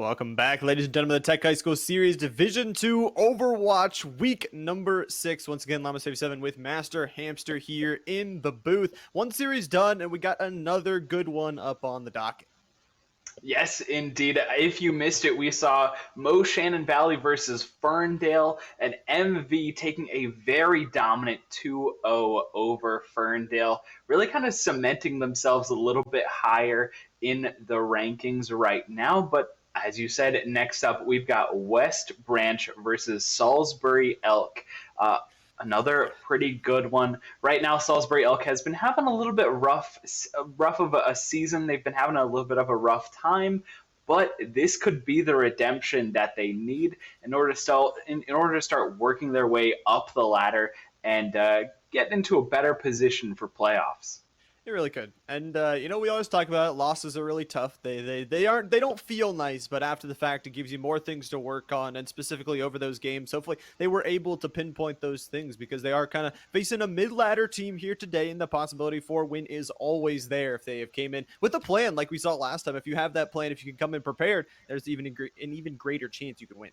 Welcome back, ladies and gentlemen, the Tech High School Series Division 2 Overwatch week number 6. Once again, Llama77 with Master Hamster here in the booth. One series done, and we got another good one up on the docket. Yes, indeed. If you missed it, we saw Mo Shannon Valley versus Ferndale, and MV taking a very dominant 2-0 over Ferndale, really kind of cementing themselves a little bit higher in the rankings right now. But as you said, next up we've got West Branch versus Salisbury-Elk. Another pretty good one. Right now, Salisbury-Elk has been having a little bit rough of a season. They've been having a little bit of a rough time, but this could be the redemption that they need in order to start working their way up the ladder and get into a better position for playoffs. It really could. And we always talk about it. Losses are really tough. They don't feel nice, but after the fact, it gives you more things to work on. And specifically over those games, hopefully they were able to pinpoint those things because they are kind of facing a mid-ladder team here today, and the possibility for a win is always there if they have came in with a plan like we saw last time. If you have that plan, if you can come in prepared, there's an even greater chance you can win.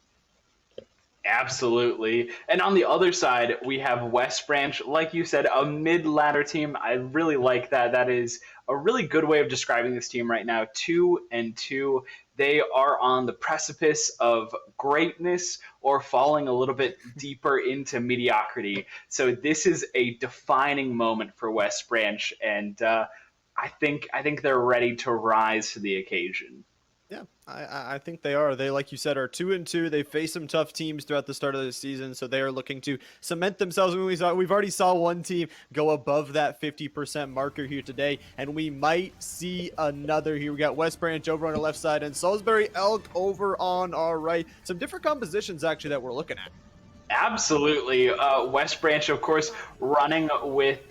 Absolutely. And on the other side, we have West Branch, like you said, a mid-ladder team. I really like that. That is a really good way of describing this team right now. 2-2. They are on the precipice of greatness or falling a little bit deeper into mediocrity. So this is a defining moment for West Branch, and I think they're ready to rise to the occasion. Yeah, I think they are. They, like you said, are 2-2. They face some tough teams throughout the start of the season, so they are looking to cement themselves. We've already saw one team go above that 50% marker here today, and we might see another here. We got West Branch over on our left side and Salisbury-Elk over on our right. Some different compositions, actually, that we're looking at. Absolutely. West Branch, of course, running with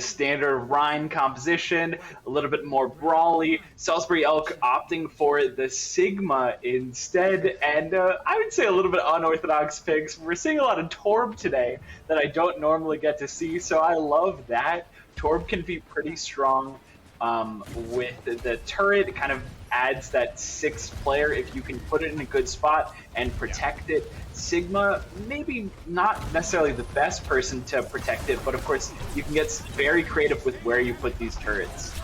standard Rhine composition, a little bit more brawly. Salisbury-Elk opting for the Sigma instead, and I would say a little bit unorthodox picks. We're seeing a lot of Torb today that I don't normally get to see, so I love that. Torb can be pretty strong with the turret. It kind of adds that sixth player if you can put it in a good spot and protect it. Sigma, maybe not necessarily the best person to protect it, but of course you can get very creative with where you put these turrets.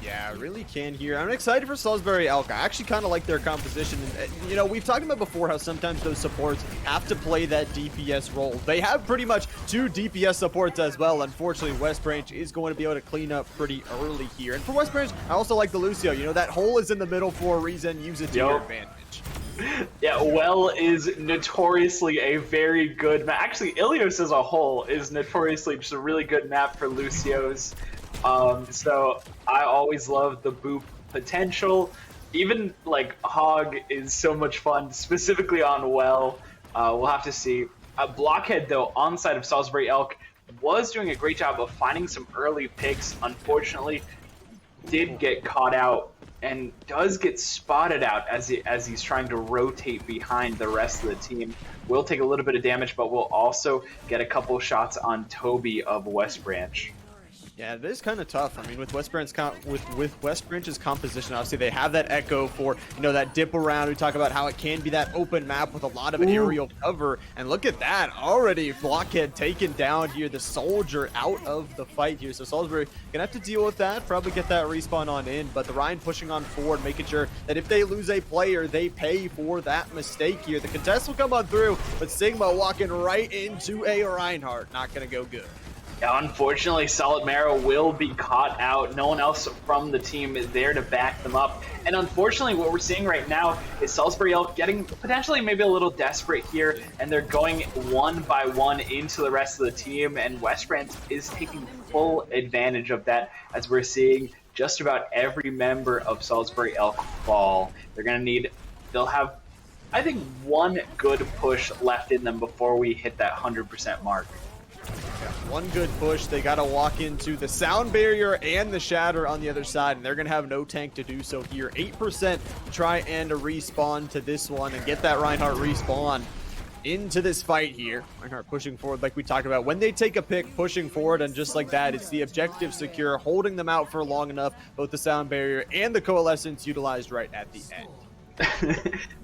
Yeah, I really can here. I'm excited for Salisbury-Elk. I actually kind of like their composition. And, we've talked about before how sometimes those supports have to play that DPS role. They have pretty much two DPS supports as well. Unfortunately, West Branch is going to be able to clean up pretty early here. And for West Branch, I also like the Lucio. That hole is in the middle for a reason. Use it to your advantage. Yeah, Well is notoriously a very good map. Actually, Ilios as a whole is notoriously just a really good map for Lucios. So I always love the boop potential. Even like Hog is so much fun, specifically on Well. We'll have to see. Blockhead, though, on the side of Salisbury-Elk, was doing a great job of finding some early picks. Unfortunately, did get caught out and does get spotted out as he's trying to rotate behind the rest of the team. Will take a little bit of damage, but will also get a couple shots on Toby of West Branch. Yeah, it is kind of tough. I mean, with West Branch's composition, obviously they have that echo for that dip around. We talk about how it can be that open map with a lot of aerial cover, and look at that already. Blockhead taken down here, the soldier out of the fight here. So Salisbury gonna have to deal with that, probably get that respawn on in. But the Rhine pushing on forward, making sure that if they lose a player, they pay for that mistake here. The contest will come on through, but Sigma walking right into a Reinhardt, not gonna go good. Yeah, unfortunately, Solid Marrow will be caught out. No one else from the team is there to back them up. And unfortunately, what we're seeing right now is Salisbury-Elk getting potentially maybe a little desperate here, and they're going one by one into the rest of the team, and West Branch is taking full advantage of that, as we're seeing just about every member of Salisbury-Elk fall. They'll have, I think, one good push left in them before we hit that 100% mark. One good push. They got to walk into the sound barrier and the shatter on the other side, and they're going to have no tank to do so here. 8% to try and respawn to this one and get that Reinhardt respawn into this fight here. Reinhardt pushing forward like we talked about. When they take a pick, pushing forward, and just like that, it's the objective secure, holding them out for long enough, both the sound barrier and the coalescence utilized right at the end.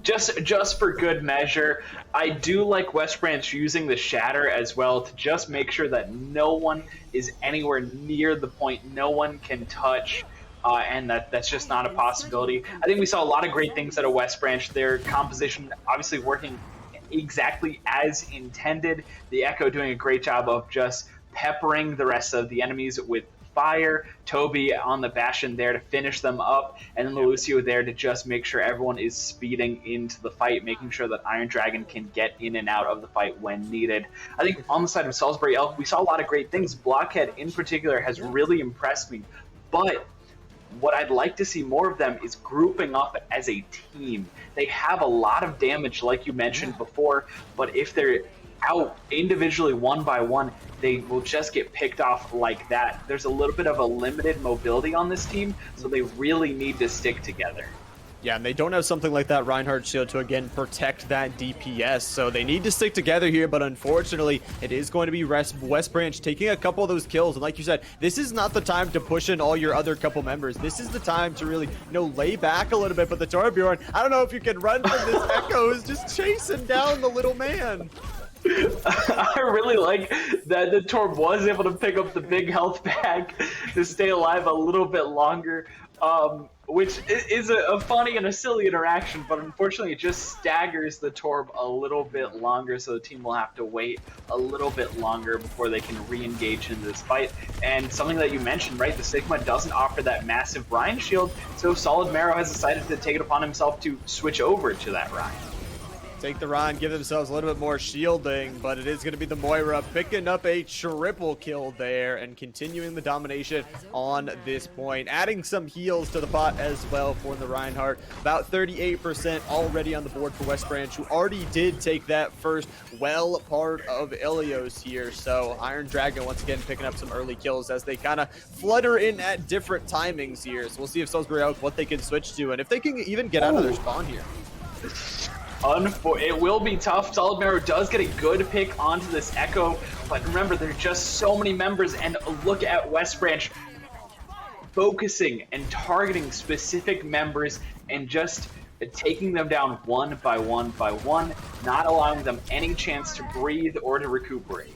just for good measure, I do like West Branch using the Shatter as well to just make sure that no one is anywhere near the point, no one can touch, and that's just not a possibility. I think we saw a lot of great things out of West Branch. Their composition obviously working exactly as intended. The Echo doing a great job of just peppering the rest of the enemies with fire. Toby on the Bastion there to finish them up, and then the Lucio there to just make sure everyone is speeding into the fight, making sure that Iron Dragon can get in and out of the fight when needed. I think on the side of Salisbury-Elk, we saw a lot of great things. Blockhead in particular has really impressed me, but what I'd like to see more of them is grouping up as a team. They have a lot of damage, like you mentioned before, but if they're out individually one by one, they will just get picked off like that. There's a little bit of a limited mobility on this team, so they really need to stick together. Yeah, and they don't have something like that Reinhardt shield to, again, protect that DPS, so they need to stick together here, but unfortunately, it is going to be West Branch taking a couple of those kills, and like you said, this is not the time to push in all your other couple members. This is the time to really, lay back a little bit, but the Torbjorn, I don't know if you can run from this Echo, is just chasing down the little man. I really like that the Torb was able to pick up the big health bag to stay alive a little bit longer, which is a funny and a silly interaction, but unfortunately it just staggers the Torb a little bit longer, so the team will have to wait a little bit longer before they can re-engage in this fight. And something that you mentioned, right, the Sigma doesn't offer that massive Rhine shield, so Solid Marrow has decided to take it upon himself to switch over to that Rhine. Take the Rhine, give themselves a little bit more shielding, but it is going to be the Moira picking up a triple kill there and continuing the domination on this point. Adding some heals to the pot as well for the Reinhardt. About 38% already on the board for West Branch, who already did take that first well part of Ilios here. So Iron Dragon once again picking up some early kills as they kind of flutter in at different timings here. So we'll see if Salisbury-Elk what they can switch to and if they can even get out of their spawn here. It will be tough. Solid Marrow does get a good pick onto this Echo, but remember, there are just so many members, and look at West Branch focusing and targeting specific members and just taking them down one by one by one, not allowing them any chance to breathe or to recuperate.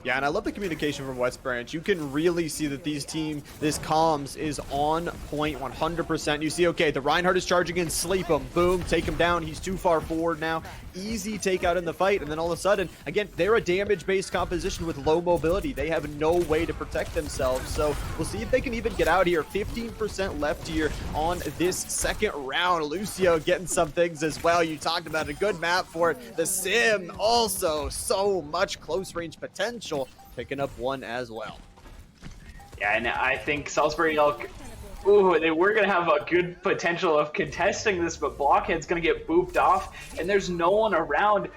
Yeah, and I love the communication from West Branch. You can really see that this comms is on point 100%. You see, okay, the Reinhardt is charging in, sleep him, boom, take him down. He's too far forward now. Easy takeout in the fight, and then all of a sudden, again, they're a damage-based composition with low mobility. They have no way to protect themselves, so we'll see if they can even get out here. 15% left here on this second round. Lucio getting some things as well. You talked about a good map for it. The Sim also so much close-range potential. Picking up one as well. Yeah, and I think Salisbury-Elk, they were going to have a good potential of contesting this, but Blockhead's going to get booped off, and there's no one around.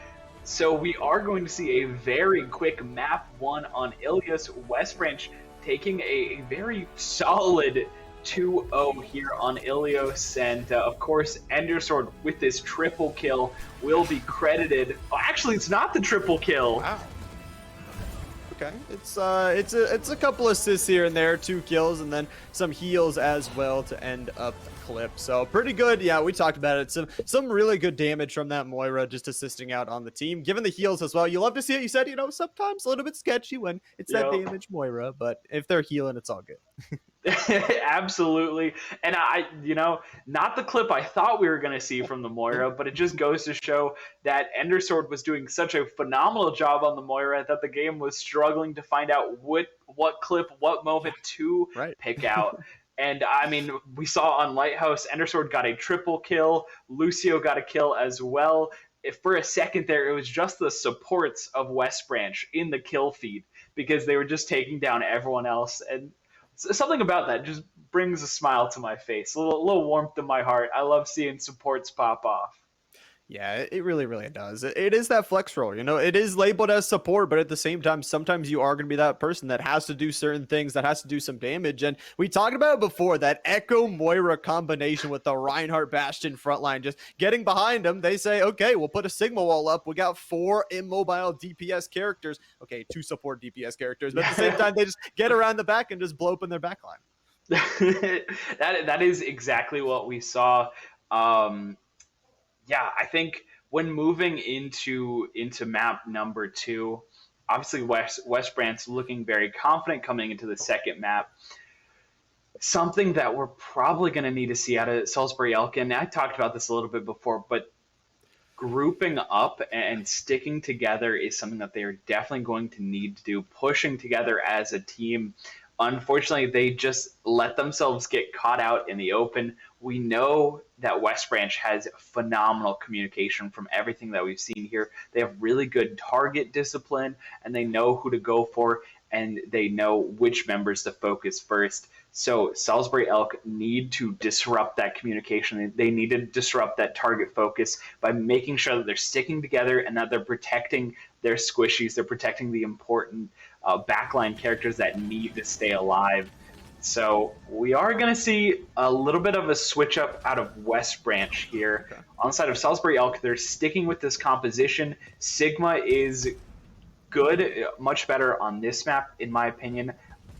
So we are going to see a very quick map one on Ilios. West Branch taking a very solid 2-0 here on Ilios, and of course Endersword with this triple kill will be credited. Oh, actually, it's not the triple kill. Wow. Okay, it's a couple assists here and there, 2 kills, and then some heals as well to end up the clip. So pretty good. Yeah, we talked about it. Some really good damage from that Moira just assisting out on the team. Given the heals as well, you love to see it. You said, sometimes a little bit sketchy when it's that damage Moira, but if they're healing, it's all good. Absolutely. And not the clip I thought we were going to see from the Moira, but it just goes to show that Endersword was doing such a phenomenal job on the Moira that the game was struggling to find out what clip, what moment to pick out. And I mean, we saw on Lighthouse, Endersword got a triple kill. Lucio got a kill as well. If for a second there, it was just the supports of West Branch in the kill feed because they were just taking down everyone else. And something about that just brings a smile to my face, a little warmth in my heart. I love seeing supports pop off. Yeah, it really, really does. It is that flex role, it is labeled as support, but at the same time, sometimes you are going to be that person that has to do certain things, that has to do some damage. And we talked about it before, that Echo Moira combination with the Reinhardt Bastion frontline, just getting behind them. They say, okay, we'll put a Sigma wall up. We got 4 immobile DPS characters. Okay, 2 support DPS characters, but at the same time, they just get around the back and just blow up in their backline. That is exactly what we saw. Yeah, I think when moving into map number 2, obviously West Brandt's looking very confident coming into the second map. Something that we're probably going to need to see out of Salisbury-Elk, and I talked about this a little bit before, but grouping up and sticking together is something that they are definitely going to need to do. Pushing together as a team. Unfortunately, they just let themselves get caught out in the open. We know that West Branch has phenomenal communication from everything that we've seen here. They have really good target discipline, and they know who to go for, and they know which members to focus first. So Salisbury-Elk need to disrupt that communication. They need to disrupt that target focus by making sure that they're sticking together and that they're protecting their squishies. They're protecting the important backline characters that need to stay alive. So we are going to see a little bit of a switch up out of West Branch here. Okay. On the side of Salisbury-Elk, they're sticking with this composition. Sigma is good, much better on this map, in my opinion.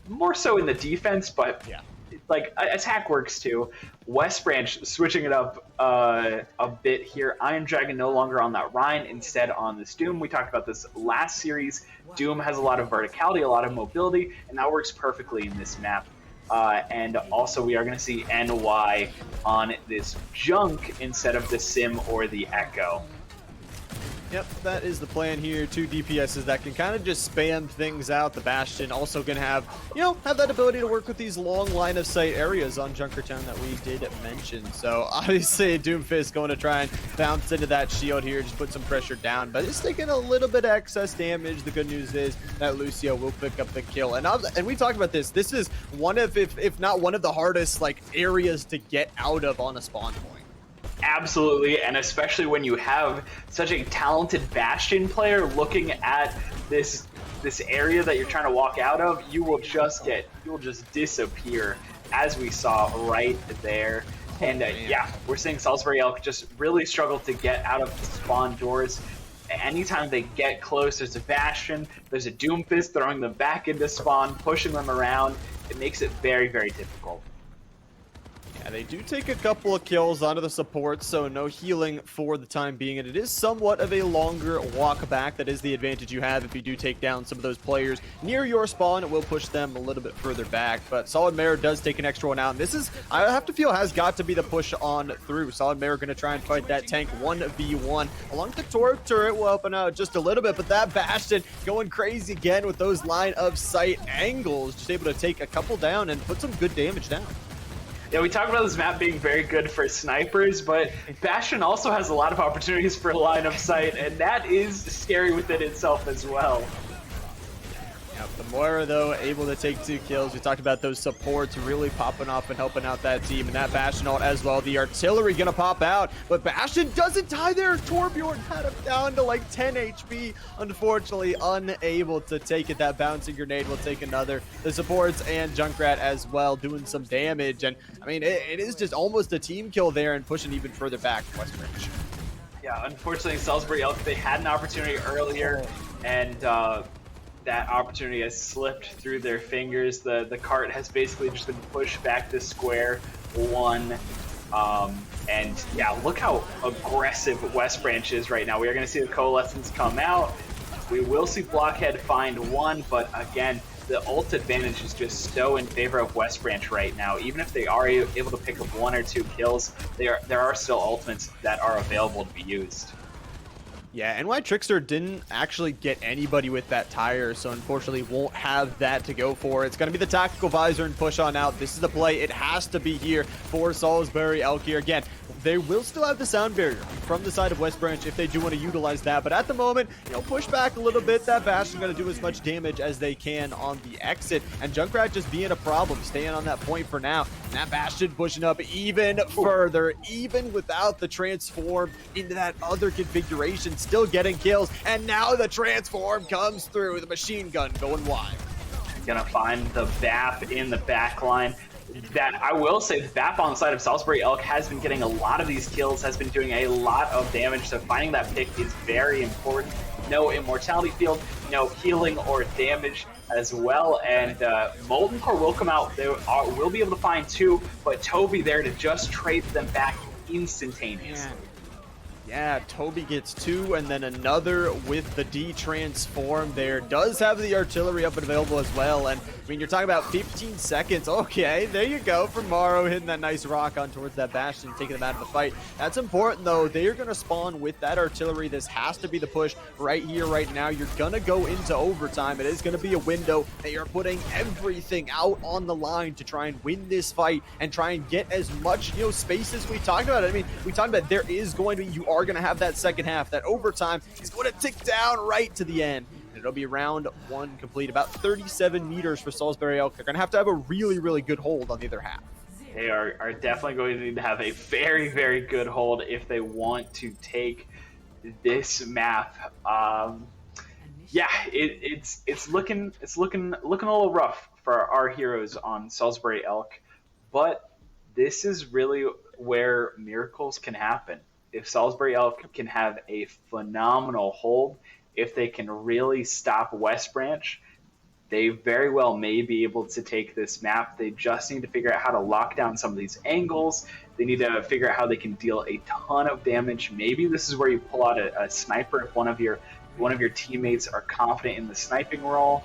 More so in the defense, but Yeah. like attack works too. West Branch switching it up a bit here. Iron Dragon no longer on that Rhine, instead on this Doom. We talked about this last series. Doom has a lot of verticality, a lot of mobility, and that works perfectly in this map. And also we are going to see NY on this Junk instead of the Sim or the Echo. Yep, that is the plan here. 2 DPSs that can kind of just spam things out. The Bastion also going to have, have that ability to work with these long line of sight areas on Junkertown that we did mention. So obviously Doomfist going to try and bounce into that shield here, just put some pressure down, but it's taking a little bit of excess damage. The good news is that Lucio will pick up the kill. And we talked about this. This is one of, if not one of the hardest areas to get out of on a spawn point. Absolutely, and especially when you have such a talented Bastion player looking at this area that you're trying to walk out of, you will just disappear, as we saw right there. And yeah, we're seeing Salisbury-Elk just really struggle to get out of the spawn doors. Anytime they get close, there's a Bastion, there's a Doomfist throwing them back into spawn, pushing them around. It makes it very, very difficult. Yeah, they do take a couple of kills onto the supports, so no healing for the time being, and it is somewhat of a longer walk back. That is the advantage you have if you do take down some of those players near your spawn. It will push them a little bit further back, but Solid Mare does take an extra one out, and this is, I have to feel, has got to be the push on through. Solid Mare going to try and fight that tank 1v1. Along the Torp turret will help out just a little bit, but that Bastion going crazy again with those line of sight angles, just able to take a couple down and put some good damage down. Yeah, we talked about this map being very good for snipers, but Bastion also has a lot of opportunities for line of sight, and that is scary within itself as well. Yep, the Moira, though, able to take 2 kills. We talked about those supports really popping off and helping out that team, and that Bastion ult as well. The artillery gonna pop out, but Bastion doesn't die there. Torbjorn had him down to 10 HP. Unfortunately, unable to take it. That bouncing grenade will take another. The supports and Junkrat as well doing some damage, and I mean, it is just almost a team kill there and pushing even further back West Branch. Yeah, unfortunately, Salisbury-Elk, they had an opportunity earlier, and that opportunity has slipped through their fingers. The cart has basically just been pushed back to square one. And yeah, look how aggressive West Branch is right now. We are going to see the Coalescence come out. We will see Blockhead find one, but again, the ult advantage is just so in favor of West Branch right now. Even if they are able to pick up 1 or 2 kills, there are still ultimates that are available to be used. Yeah, NY Trickster didn't actually get anybody with that tire, so unfortunately won't have that to go for. It's going to be the tactical visor and push on out. This is the play. It has to be here for Salisbury-Elk here. Again, they will still have the sound barrier from the side of West Branch if they do want to utilize that, but at the moment, push back a little bit. That Bastion going to do as much damage as they can on the exit, and Junkrat just being a problem, staying on that point for now. And that Bastion pushing up even further, even without the transform into that other configuration, still getting kills, and now the transform comes through, the machine gun going wide. Gonna find the VAP in the back line. That I will say, the VAP on the side of Salisbury-Elk has been getting a lot of these kills, has been doing a lot of damage, so finding that pick is very important. No immortality field, no healing or damage as well, and Molten Core will come out. They will be able to find 2, but Toby there to just trade them back instantaneously. Yeah, Toby gets 2, and then another with the D-transform there. Does have the artillery up and available as well, and I mean, you're talking about 15 seconds. Okay, there you go for Morrow hitting that nice rock on towards that Bastion, taking them out of the fight. That's important, though. They are going to spawn with that artillery. This has to be the push right here, right now. You're going to go into overtime. It is going to be a window. They are putting everything out on the line to try and win this fight and try and get as much, space as we talked about. I mean, we talked about there is going to be, you are going to have that second half. That overtime is going to tick down right to the end. It'll be round 1 complete, about 37 meters for Salisbury-Elk. They're going to have a really, really good hold on the other half. They are definitely going to need to have a very, very good hold if they want to take this map. Yeah, it's looking a little rough for our heroes on Salisbury-Elk, but this is really where miracles can happen. If Salisbury-Elk can have a phenomenal hold, if they can really stop West Branch, they very well may be able to take this map. They just need to figure out how to lock down some of these angles. They need to figure out how they can deal a ton of damage. Maybe this is where you pull out a sniper if one of your teammates are confident in the sniping role.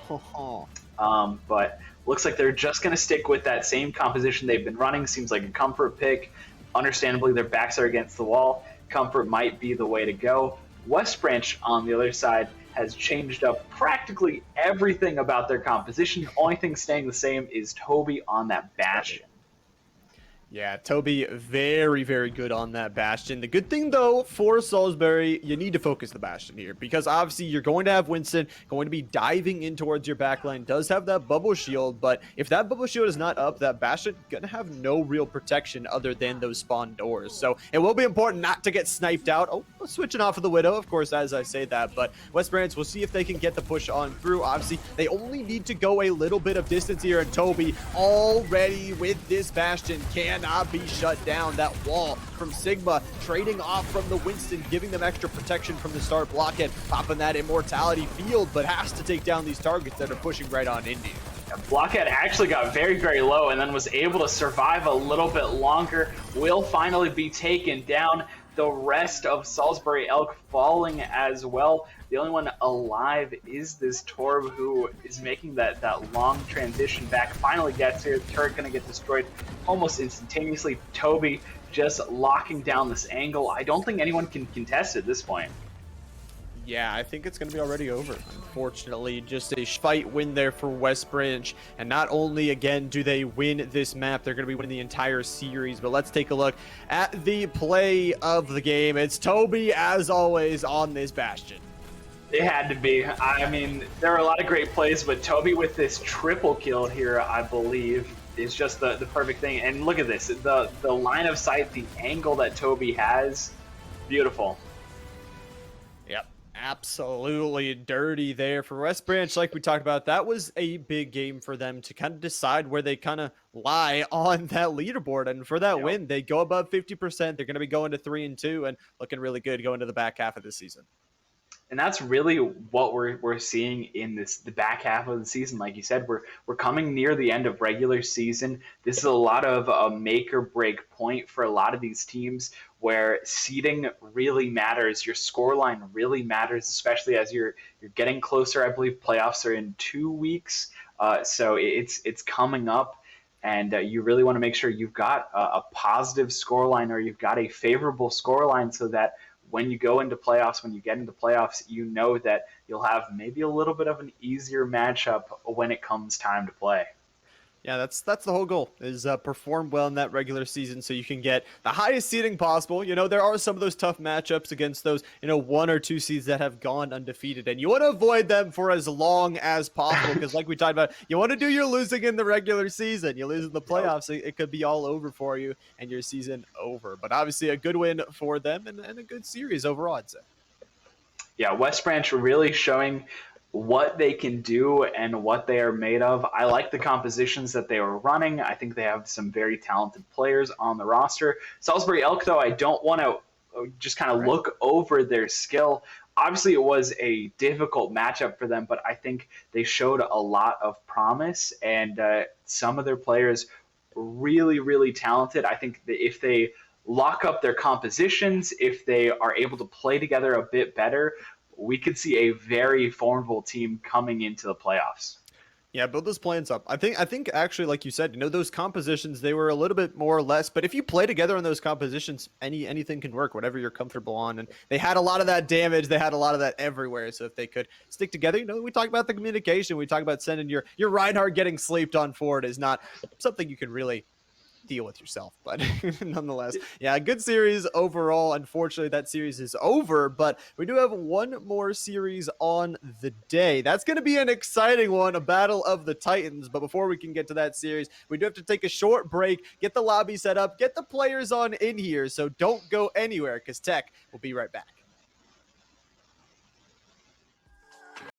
But looks like they're just going to stick with that same composition they've been running. Seems like a comfort pick. Understandably, their backs are against the wall. Comfort might be the way to go. West Branch, on the other side, has changed up practically everything about their composition. The only thing staying the same is Toby on that Bastion. Yeah, Toby, very, very good on that Bastion. The good thing, though, for Salisbury, you need to focus the Bastion here because obviously you're going to have Winston going to be diving in towards your backline. Does have that bubble shield, but if that bubble shield is not up, that Bastion going to have no real protection other than those spawn doors. So it will be important not to get sniped out. Oh, switching off of the Widow, of course, as I say that, but West Branch, we'll see if they can get the push on through. Obviously, they only need to go a little bit of distance here, and Toby already with this Bastion cannot be shut down. That wall from Sigma trading off from the Winston, giving them extra protection from the start. Blockhead popping that immortality field, but has to take down these targets that are pushing right on into you. Blockhead actually got very, very low and then was able to survive a little bit longer. Will finally be taken down. The rest of Salisbury-Elk falling as well. The only one alive is this Torb, who is making that long transition back. Finally gets here. The turret going to get destroyed almost instantaneously. Toby just locking down this angle. I don't think anyone can contest at this point. Yeah, I think it's going to be already over, unfortunately. Just a fight win there for West Branch. And not only, again, do they win this map, they're going to be winning the entire series. But let's take a look at the play of the game. It's Toby, as always, on this Bastion. It had to be. I mean, there are a lot of great plays, but Toby with this triple kill here, I believe, is just the perfect thing. And look at this. The line of sight, the angle that Toby has, beautiful. Yep. Absolutely dirty there for West Branch. Like we talked about, that was a big game for them to kind of decide where they kind of lie on that leaderboard. And for that win, they go above 50%. They're going to be going to 3-2 and looking really good going to the back half of the season. And that's really what we're seeing in the back half of the season. Like you said, we're coming near the end of regular season. This is a lot of a make or break point for a lot of these teams where seeding really matters. Your scoreline really matters, especially as you're getting closer. I believe playoffs are in 2 weeks, so it's coming up. And you really want to make sure you've got a positive scoreline, or you've got a favorable scoreline, so that when you go into playoffs, when you get into playoffs, you know that you'll have maybe a little bit of an easier matchup when it comes time to play. Yeah, that's the whole goal, is perform well in that regular season so you can get the highest seeding possible. You know, there are some of those tough matchups against those, 1 or 2 seeds that have gone undefeated, and you want to avoid them for as long as possible because like we talked about, you want to do your losing in the regular season. You lose in the playoffs, it could be all over for you and your season over. But obviously a good win for them and a good series overall, I'd say. Yeah, West Branch really showing what they can do and what they are made of. I like the compositions that they were running. I think they have some very talented players on the roster. Salisbury-Elk, though, I don't want to just kind of look over their skill. Obviously, it was a difficult matchup for them, but I think they showed a lot of promise, and some of their players really, really talented. I think that if they lock up their compositions, if they are able to play together a bit better, we could see a very formidable team coming into the playoffs. Yeah, build those plans up. I think actually, like you said, those compositions, they were a little bit more or less, but if you play together on those compositions, anything can work, whatever you're comfortable on. And they had a lot of that damage, they had a lot of that everywhere. So if they could stick together, we talk about the communication, we talk about sending your Reinhardt getting sleeped on forward is not something you can really deal with yourself. But nonetheless, yeah, good series overall. Unfortunately, that series is over, but we do have one more series on the day. That's going to be an exciting one, a battle of the Titans. But before we can get to that series, we do have to take a short break, get the lobby set up, get the players on in here. So don't go anywhere because Tech will be right back.